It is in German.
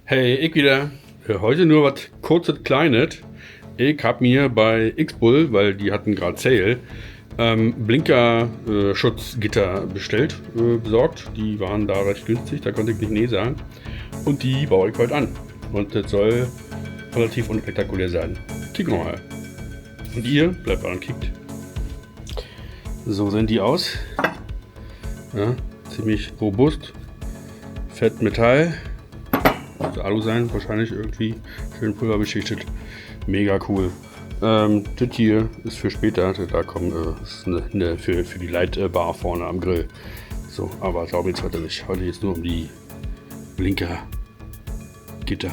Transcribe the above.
Hey, ich wieder. Heute nur was kurzes Kleines. Ich hab mir bei X-Bull, weil die hatten gerade Sale, Blinker Schutzgitter besorgt. Die waren da recht günstig, da konnte ich nicht nee sagen. Und die baue ich heute an. Und das soll relativ unspektakulär sein. Kicken wir mal. Und ihr bleibt dran, kickt. So sehen die aus. Ja, ziemlich robust. Fett Metall. Muss Alu sein, wahrscheinlich irgendwie schön pulverbeschichtet. Mega cool. Das hier ist für später, da kommt ist für die Leitbar vorne am Grill. So, aber darum geht's heute nicht. Heute geht es nur um die Blinker Gitter.